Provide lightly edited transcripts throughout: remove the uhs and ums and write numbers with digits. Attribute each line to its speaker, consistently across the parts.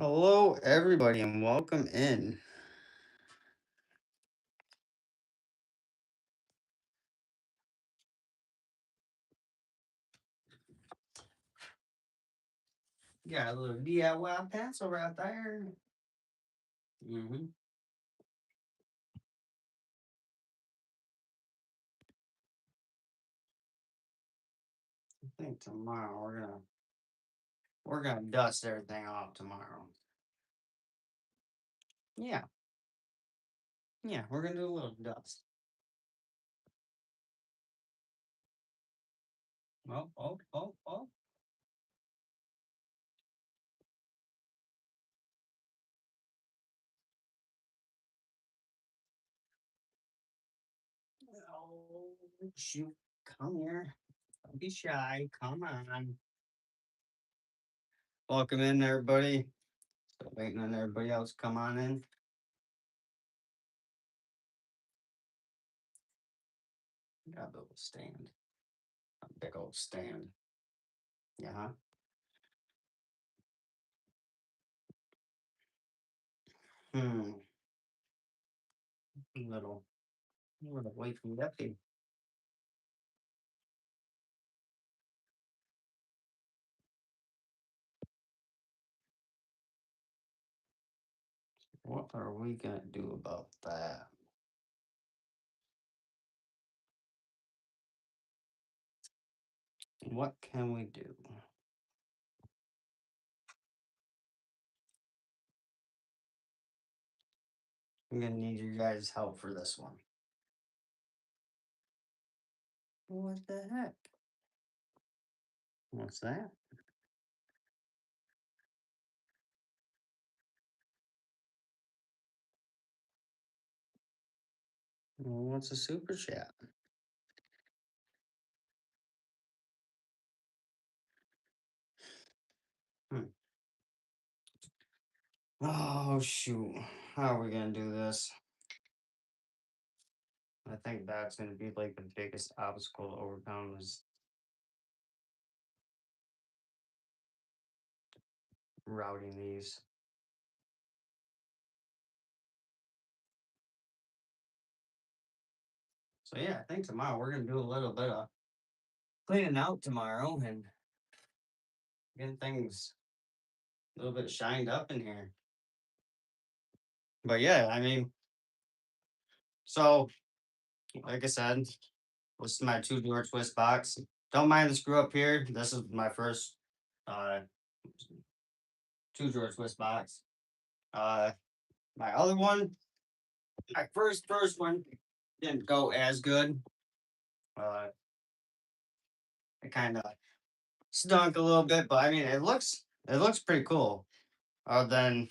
Speaker 1: Hello, everybody, and welcome in. Got a little DIY pencil right there. hmm I think tomorrow we're gonna dust everything off tomorrow. Yeah, yeah, we're gonna do a little dust. Oh, oh, oh, oh. Oh, shoot! Come here. Don't be shy. Come on. Welcome in, everybody. Still waiting on everybody else. To come on in. Got a little stand. A big old stand. Yeah. Hmm. A little away from that. What are we gonna do about that? What can we do? I'm gonna need your guys' help for this one. What the heck? What's that? Well, what's a super chat? Hmm. Oh shoot! How are we gonna do this? I think that's gonna be like the biggest obstacle to overcome is routing these. So yeah, I think tomorrow we're gonna do a little bit of cleaning out tomorrow and getting things a little bit shined up in here. But yeah, I mean, so like I said, this is my two-door twist box. Don't mind the screw up here. This is my first uh two-drawer twist box. Uh my other one, my first one didn't go as good. Uh it kind of stunk a little bit, but I mean it looks pretty cool. Other than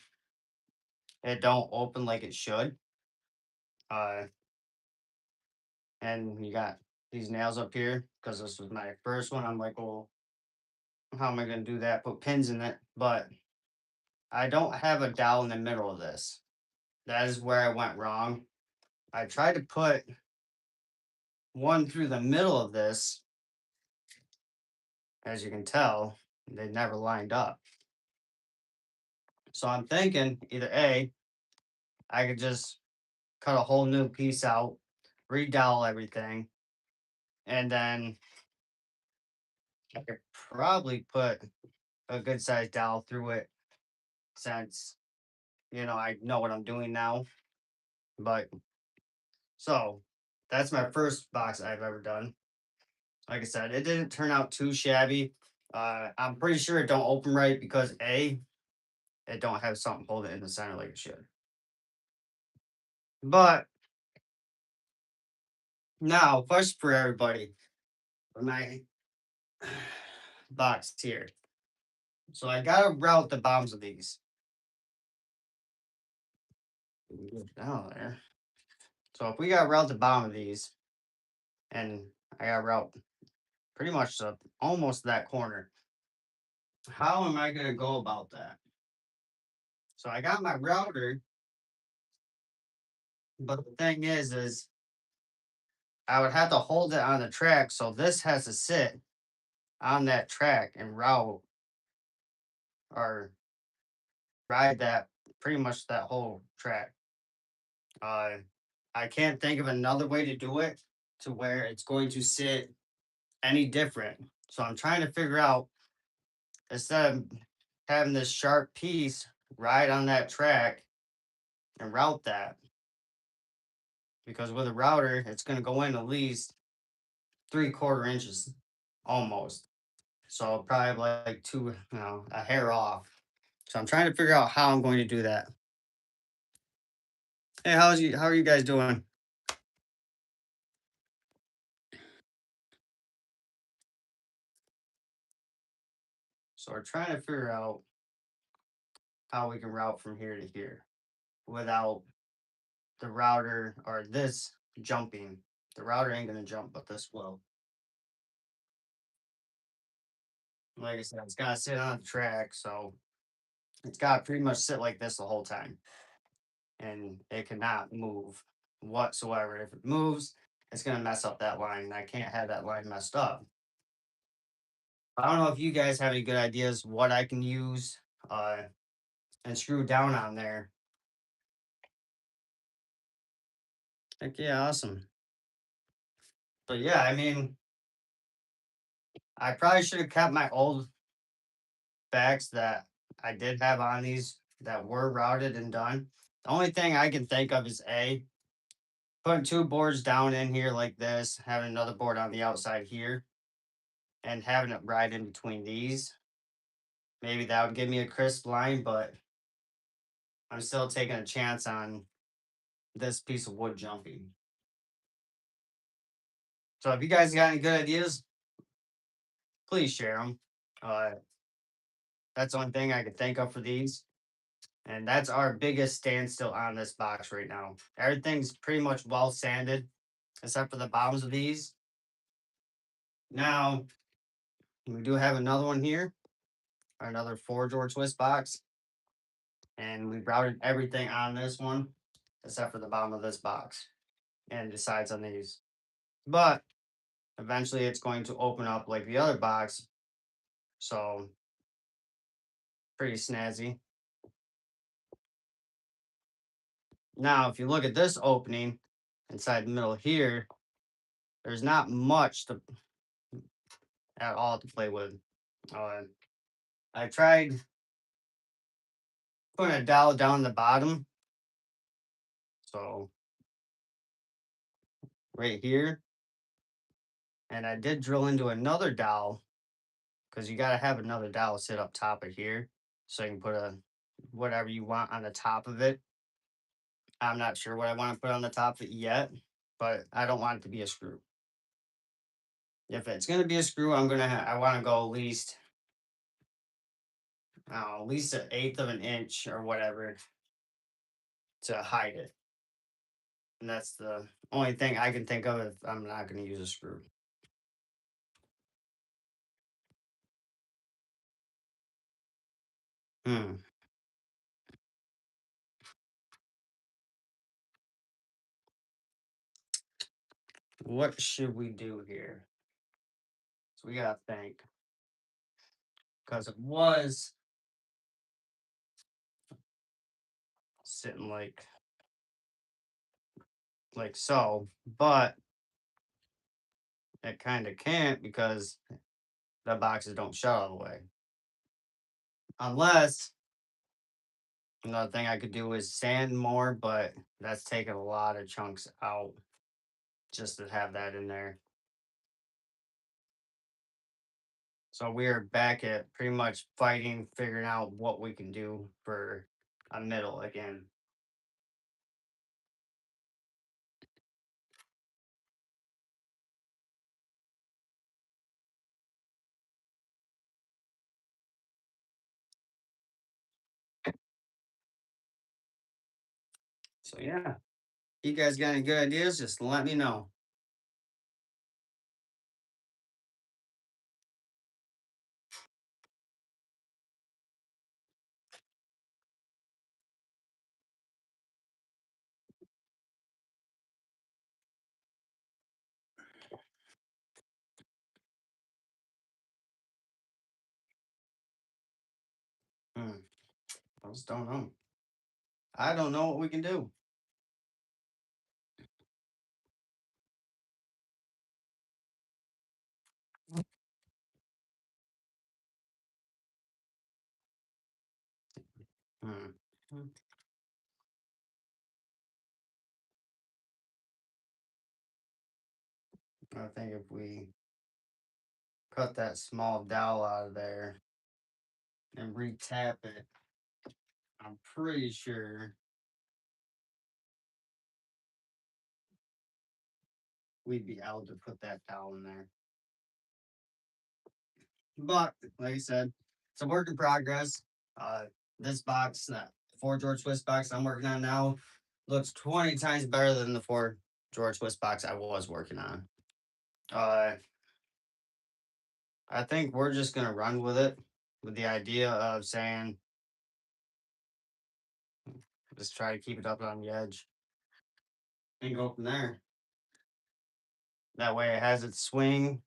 Speaker 1: it don't open like it should. Uh and you got these nails up here because this was my first one. I'm like, well, how am I gonna do that? Put pins in it, but I don't have a dowel in the middle of this. That is where I went wrong. I tried to put one through the middle of this. As you can tell, they never lined up. So I'm thinking either A, I could just cut a whole new piece out, redowel everything, and then I could probably put a good sized dowel through it since, I know what I'm doing now. But so that's my first box I've ever done. Like I said, it didn't turn out too shabby. I'm pretty sure it don't open right because A, it don't have something holding it in the center like it should. But now, question for everybody for my box here. So I gotta route the bombs of these. Get down there. So if we gotta route the bottom of these, and I gotta route pretty much almost that corner, how am I gonna go about that? So I got my router, but the thing is I would have to hold it on the track, so this has to sit on that track and route or ride that pretty much that whole track. Uh, I can't think of another way to do it to where it's going to sit any different. So I'm trying to figure out, instead of having this sharp piece ride on that track and route that, because with a router, it's going to go in at least 3/4 inches almost. So probably like two, a hair off. So I'm trying to figure out how I'm going to do that. Hey, how are you guys doing? So we're trying to figure out how we can route from here to here without the router or this jumping. The router ain't gonna jump, but this will. Like I said, it's gotta sit on the track, so it's gotta pretty much sit like this the whole time, and it cannot move whatsoever. If it moves, it's gonna mess up that line, and I can't have that line messed up. I don't know if you guys have any good ideas what I can use uh, and screw down on there. Heck yeah, awesome. But yeah, I mean, I probably should have kept my old backs that I did have on these that were routed and done. The only thing I can think of is putting two boards down in here like this, having another board on the outside here, and having it right in between these. Maybe that would give me a crisp line, but I'm still taking a chance on this piece of wood jumping. So if you guys got any good ideas, please share them. Uh, that's the only thing I could think of for these. And that's our biggest standstill on this box right now. Everything's pretty much well sanded except for the bottoms of these. Now, we do have another one here, another four drawer twist box. And we routed everything on this one except for the bottom of this box and the sides on these. But eventually it's going to open up like the other box. So, pretty snazzy. Now, if you look at this opening inside the middle here, there's not much at all to play with. Uh, I tried putting a dowel down the bottom. So right here. And I did drill into another dowel because you got to have another dowel sit up top of here. So you can put a whatever you want on the top of it. I'm not sure what I want to put on the top of it yet, but I don't want it to be a screw. If it's going to be a screw, I want to go at least an eighth of an inch or whatever to hide it. And that's the only thing I can think of if I'm not going to use a screw. Hmm. What should we do here? So we gotta think because it was sitting like so, but it kind of can't because the boxes don't shut all the way. Unless another thing I could do is sand more, but that's taking a lot of chunks out just to have that in there. So we're back at pretty much fighting, figuring out what we can do for a middle again. So yeah, you guys got any good ideas? Just let me know. Hmm. I just don't know. I don't know what we can do. Hmm. I think if we cut that small dowel out of there and retap it, I'm pretty sure we'd be able to put that dowel in there. But like I said, it's a work in progress. Uh, this box, that Ford George Swiss box I'm working on now, looks 20 times better than the Ford George Swiss box I was working on. Uh, I think we're just gonna run with it, with the idea of saying just try to keep it up on the edge and go from there. That way, it has its swing,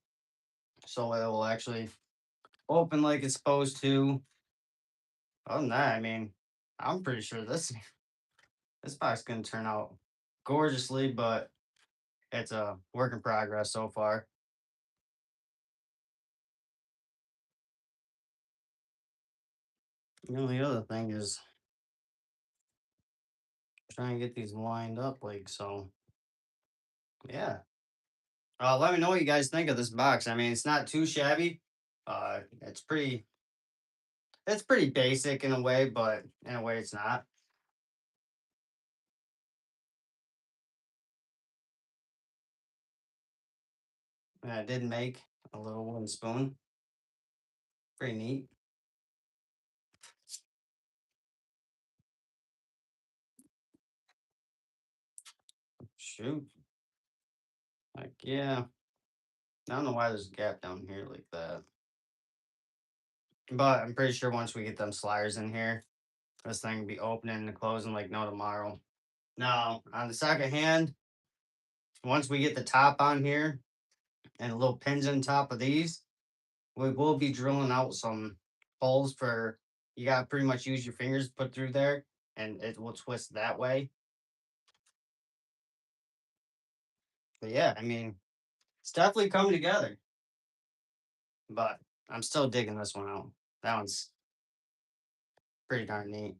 Speaker 1: so it will actually open like it's supposed to. Other than that, I mean, I'm pretty sure this box gonna turn out gorgeously, but it's a work in progress so far. The other thing is trying to get these lined up like so. Yeah. Let me know what you guys think of this box. I mean, it's not too shabby. It's pretty basic in a way, but in a way it's not. And I did make a little wooden spoon. Pretty neat. Shoot. Like, yeah. I don't know why there's a gap down here like that. But I'm pretty sure once we get them sliders in here, this thing will be opening and closing like no tomorrow. Now, on the second hand, once we get the top on here and the little pins on top of these, we will be drilling out some holes for you gotta pretty much use your fingers to put through there and it will twist that way. But yeah, I mean, it's definitely coming together. But I'm still digging this one out. That one's pretty darn neat.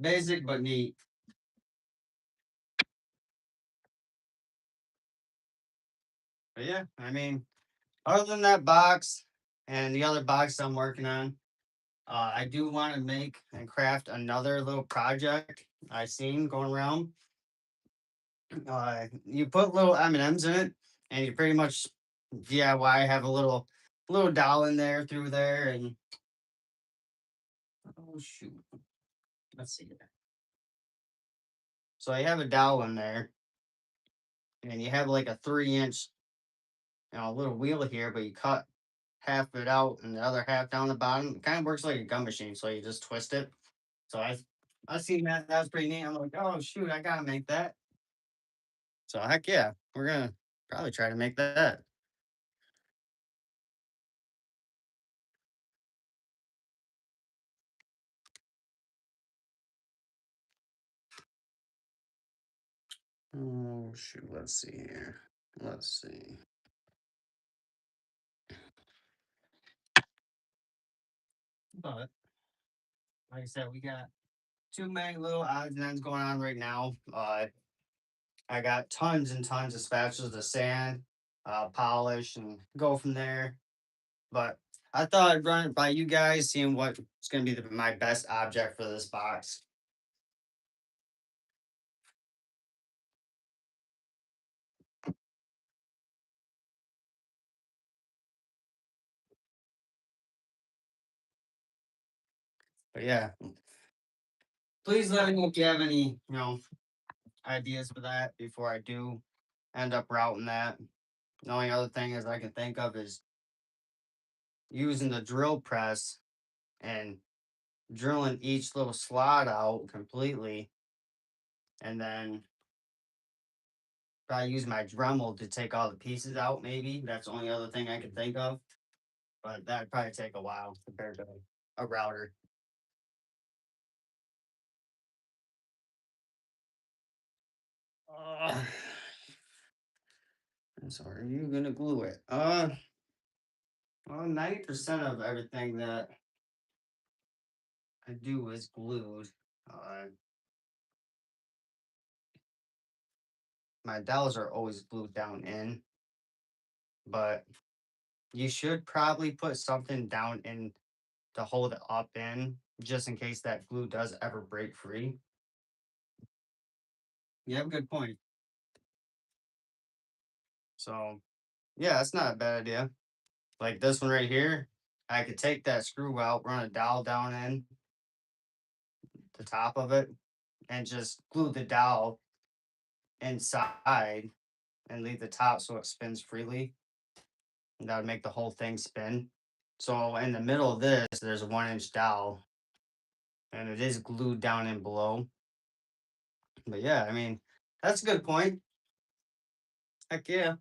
Speaker 1: Basic but neat. But yeah, I mean, other than that box and the other box I'm working on, I do want to make and craft another little project I seen going around. You put little M&Ms in it, and you pretty much DIY have a little doll in there through there, and oh shoot, let's see here. So you have a dowel in there, and you have like a 3 inch, little wheel here, but you cut half of it out and the other half down the bottom. It kind of works like a gum machine, so you just twist it. So I seen that. That was pretty neat. I'm like, oh shoot, I gotta make that. So heck yeah, we're gonna probably try to make that. Oh shoot, let's see here. Let's see. But like I said, we got too many little odds and ends going on right now. I got tons and tons of spatulas to sand, polish, and go from there. But I thought I'd run it by you guys, seeing what's going to be my best object for this box. But yeah, please let me know if you have any, ideas for that before I do end up routing that. The only other thing is I can think of is using the drill press and drilling each little slot out completely, and then probably use my Dremel to take all the pieces out. Maybe that's the only other thing I can think of, but that'd probably take a while compared to. a router. Uh, so are you gonna glue it? Well, 90% of everything that I do is glued. Uh, my dowels are always glued down in, but you should probably put something down in to hold it up in, just in case that glue does ever break free. You have a good point. So yeah, that's not a bad idea. Like this one right here, I could take that screw out, run a dowel down in the top of it, and just glue the dowel inside and leave the top so it spins freely. And that would make the whole thing spin. So in the middle of this, there's a 1 inch dowel, and it is glued down in below. But yeah, I mean, that's a good point. Heck yeah.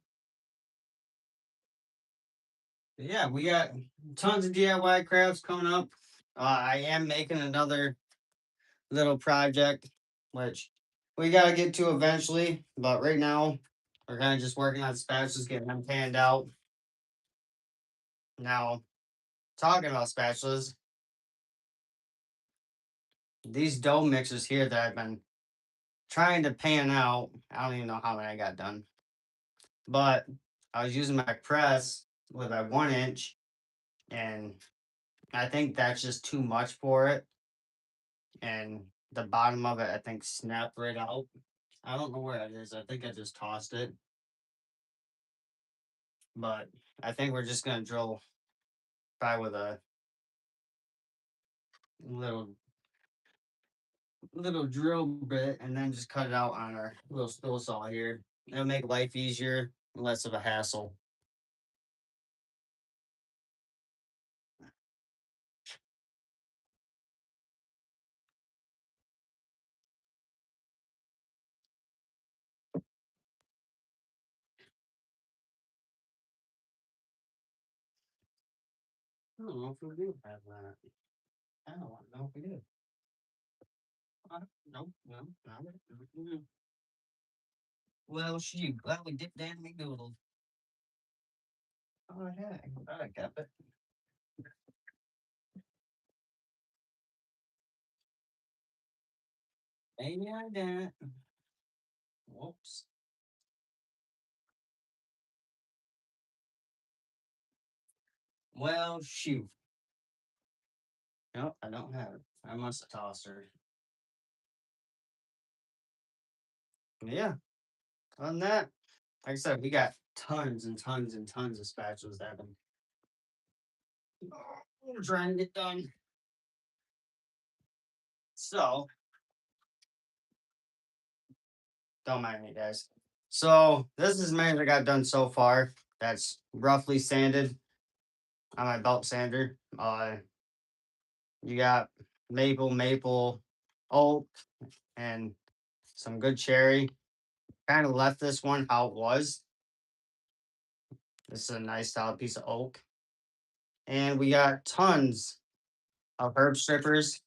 Speaker 1: But yeah, we got tons of DIY crafts coming up. I am making another little project, which we got to get to eventually. But right now, we're kind of just working on spatulas, getting them panned out. Now, talking about spatulas, these dough mixers here that I've been trying to pan out, I don't even know how many I got done. But I was using my press with a 1 inch, and I think that's just too much for it. And the bottom of it, I think, snapped right out. I don't know where it is. I think I just tossed it. But I think we're just gonna drill probably with a little drill bit and then just cut it out on our little spill saw here. It'll make life easier, less of a hassle. I don't know if we do have that. I don't know if we do. No, no, not it. Well, shoot, glad we dipped down and McDoodle. Oh, yeah, I got it. Maybe I didn't. Whoops. Well, shoot. No, I don't have it. I must have tossed her. Yeah. Other than that, like I said, we got tons and tons and tons of spatulas that have been we're trying to get done. So, don't mind me, guys. So, this is many I got done so far. That's roughly sanded on my belt sander. You got maple, oak, and some good cherry. Kind of left this one how it was. This is a nice solid piece of oak. And we got tons of herb strippers.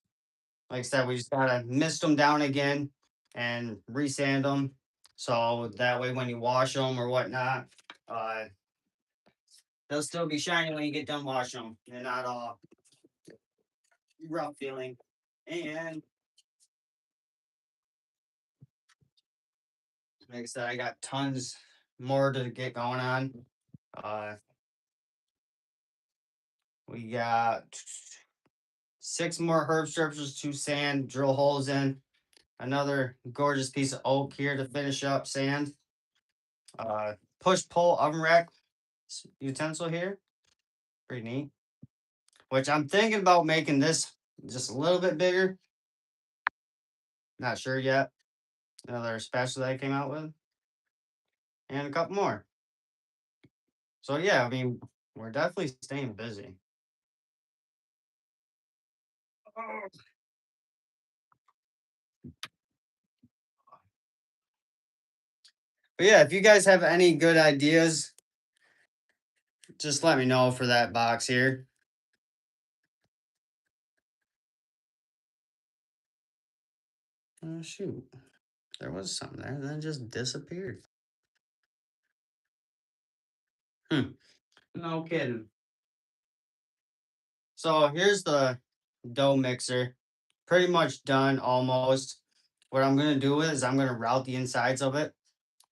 Speaker 1: Like I said, we just gotta mist them down again and resand them. So that way when you wash them or whatnot, uh, they'll still be shiny when you get done washing them. They're not all rough feeling. And like I said, I got tons more to get going on. Uh, we got 6 more herb strippers to sand, drill holes in. Another gorgeous piece of oak here to finish up sand. Push pull oven rack utensil here. Pretty neat. Which I'm thinking about making this just a little bit bigger. Not sure yet. Another spatula that I came out with. And a couple more. So yeah, I mean, we're definitely staying busy. But yeah, if you guys have any good ideas, just let me know for that box here. Oh, shoot. There was something there, and then it just disappeared. No kidding. So here's the dough mixer. Pretty much done almost. What I'm gonna do is I'm gonna route the insides of it.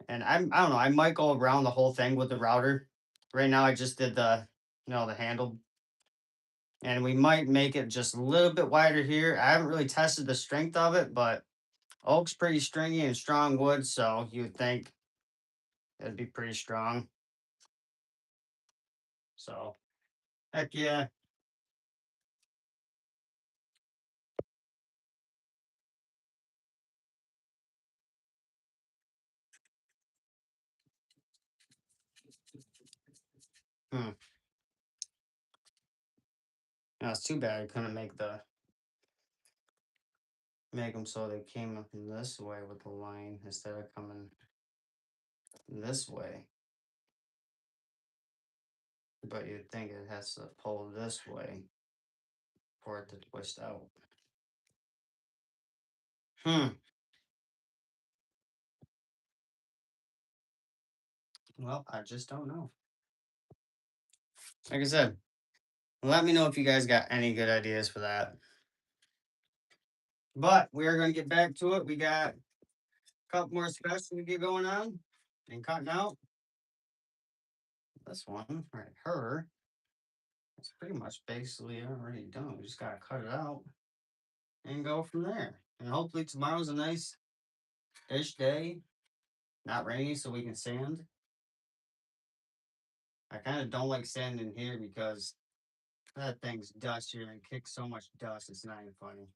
Speaker 1: And I don't know, I might go around the whole thing with the router. Right now I just did the handle. And we might make it just a little bit wider here. I haven't really tested the strength of it, but oak's pretty stringy and strong wood, so you would think it'd be pretty strong. So heck yeah. Hmm. No, it's too bad I couldn't make them so they came up in this way with the line instead of coming this way. But you'd think it has to pull this way for it to twist out. Hmm. Well, I just don't know. Like I said, let me know if you guys got any good ideas for that. But we're gonna get back to it. We got a couple more specials to get going on and cutting out. This one right her. It's pretty much basically already done. We just gotta cut it out and go from there. And hopefully tomorrow's a nice ish day. Not rainy so we can sand. I kind of don't like sanding here because that thing's dust here and kicks so much dust. It's not even funny.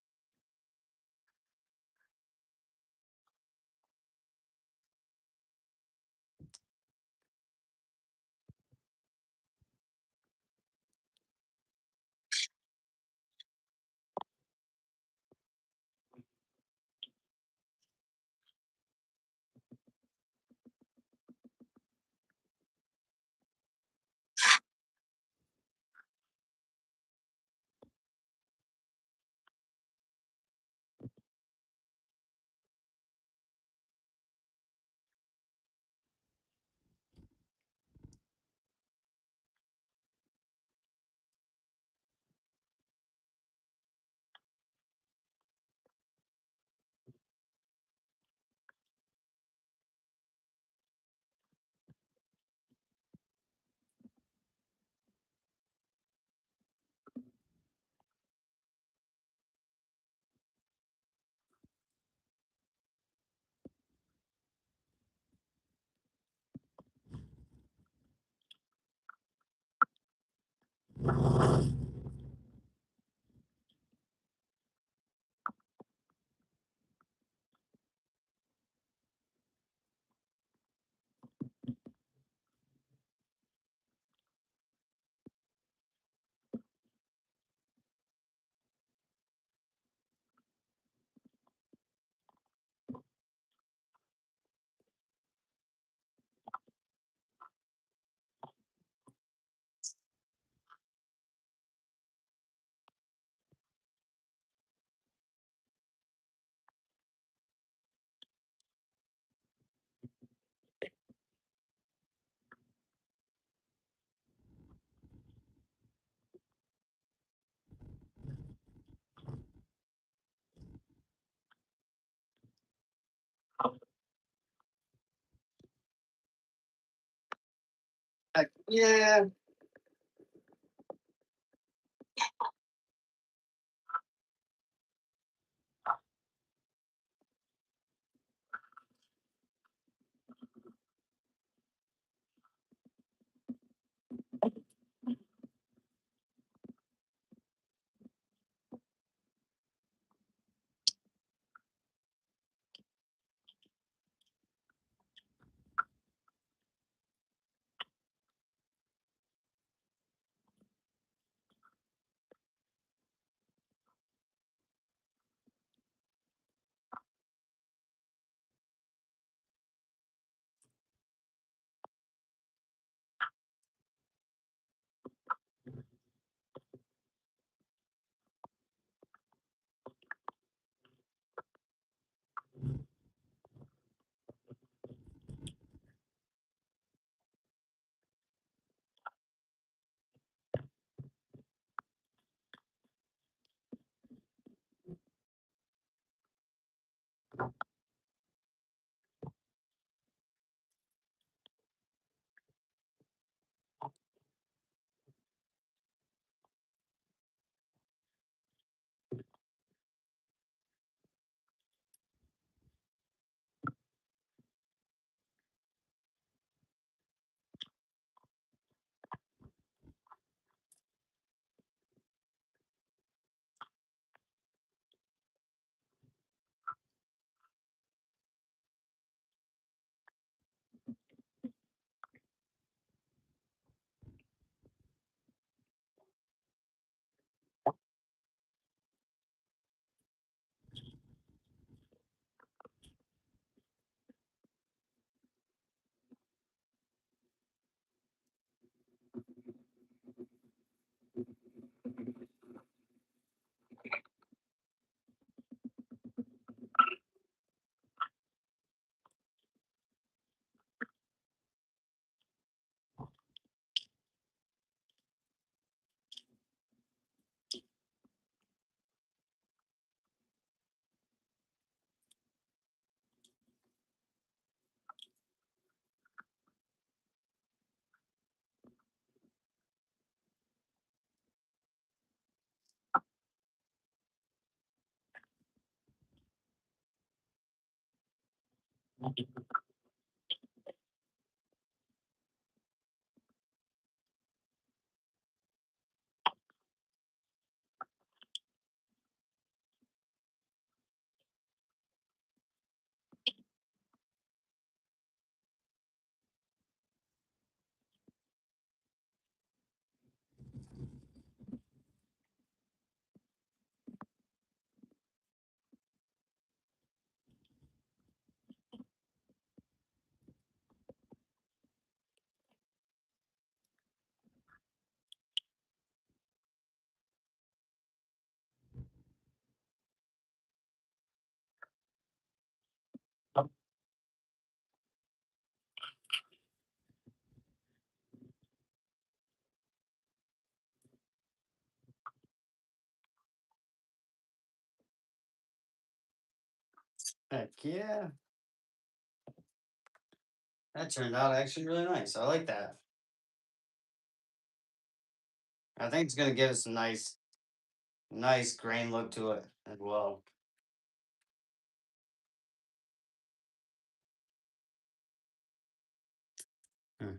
Speaker 1: Yeah. Heck yeah. That turned out actually really nice. I like that. I think it's gonna give us a nice grain look to it as well. Hmm.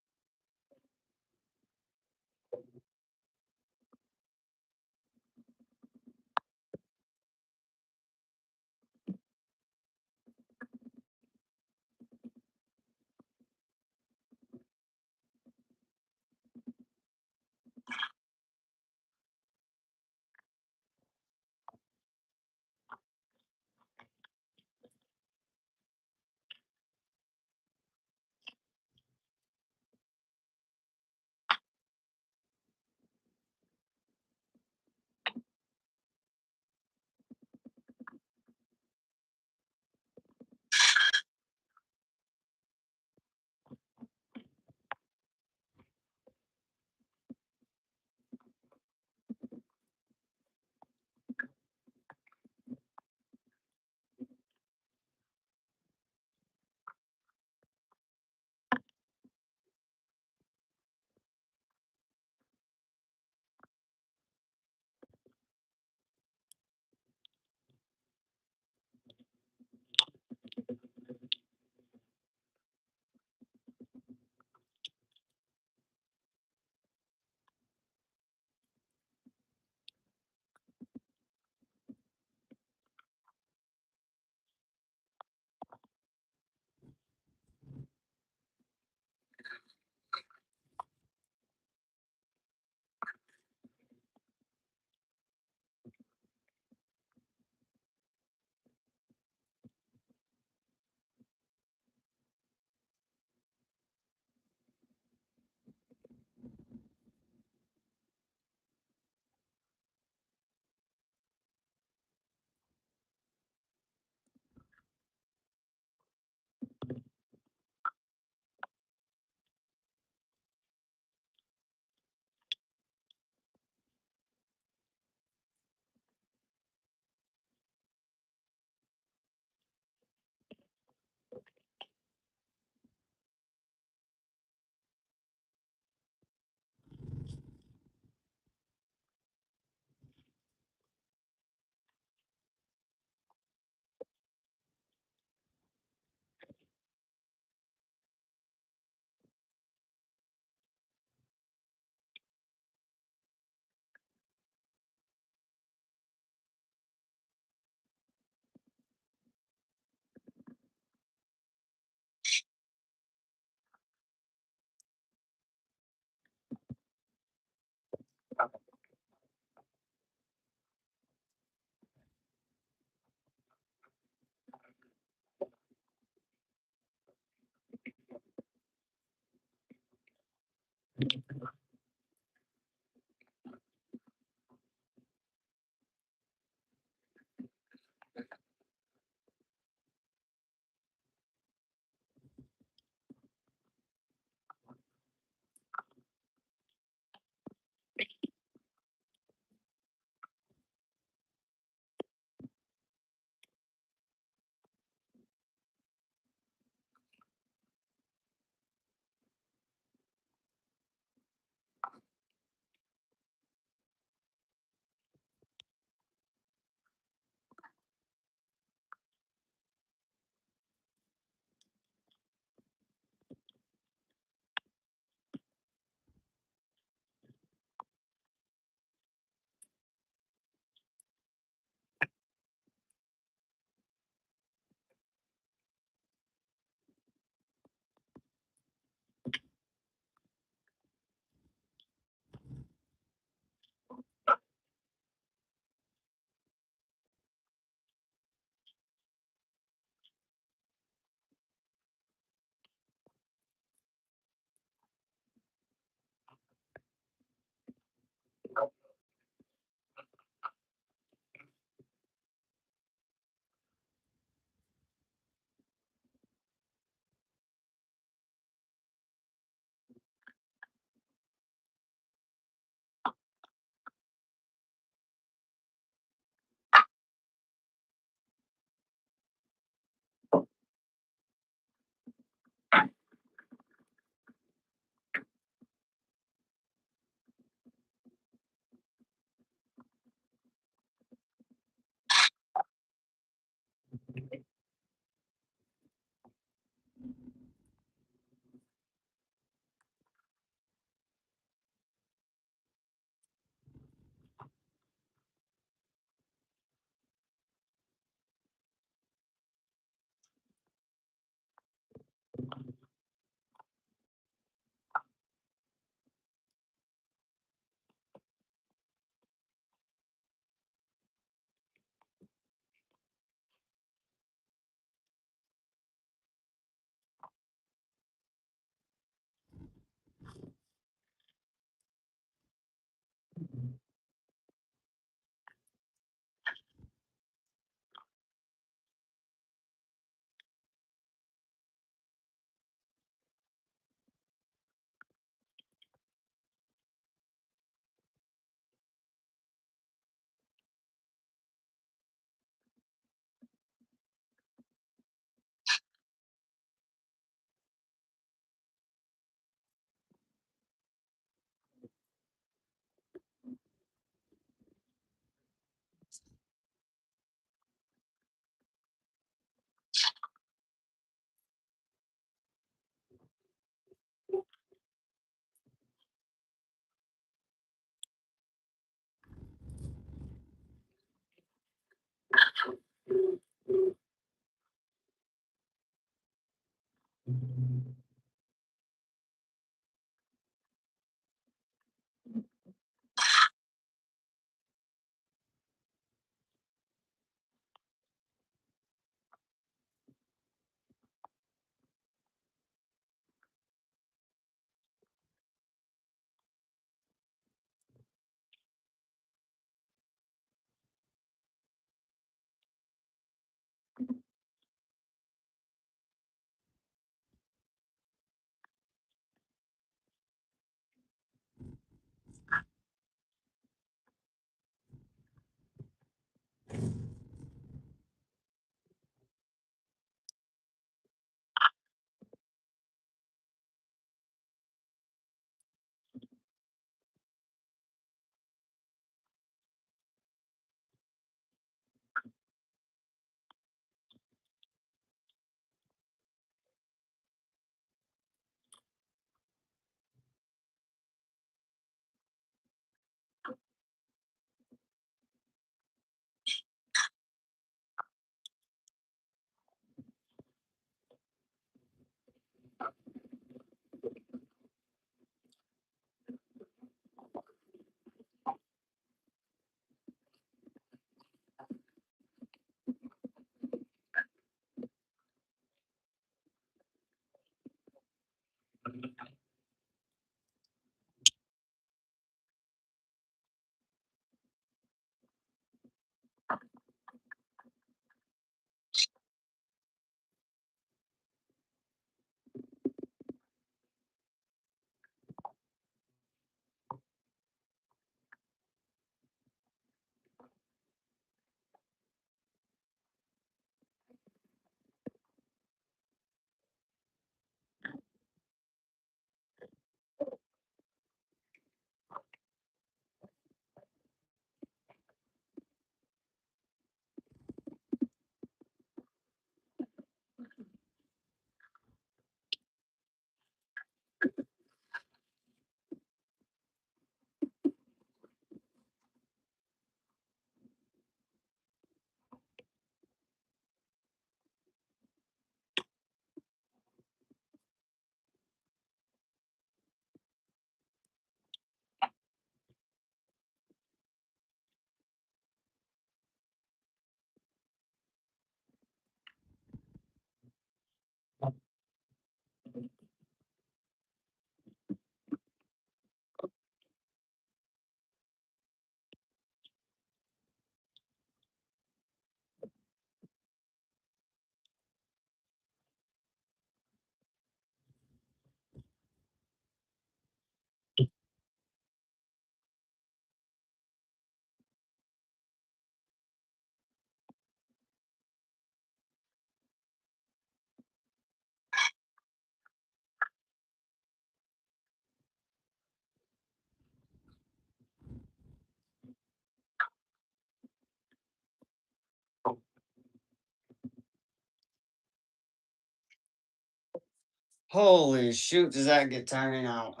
Speaker 1: Holy shoot, does that get tiring out?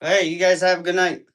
Speaker 1: Hey, you guys have a good night.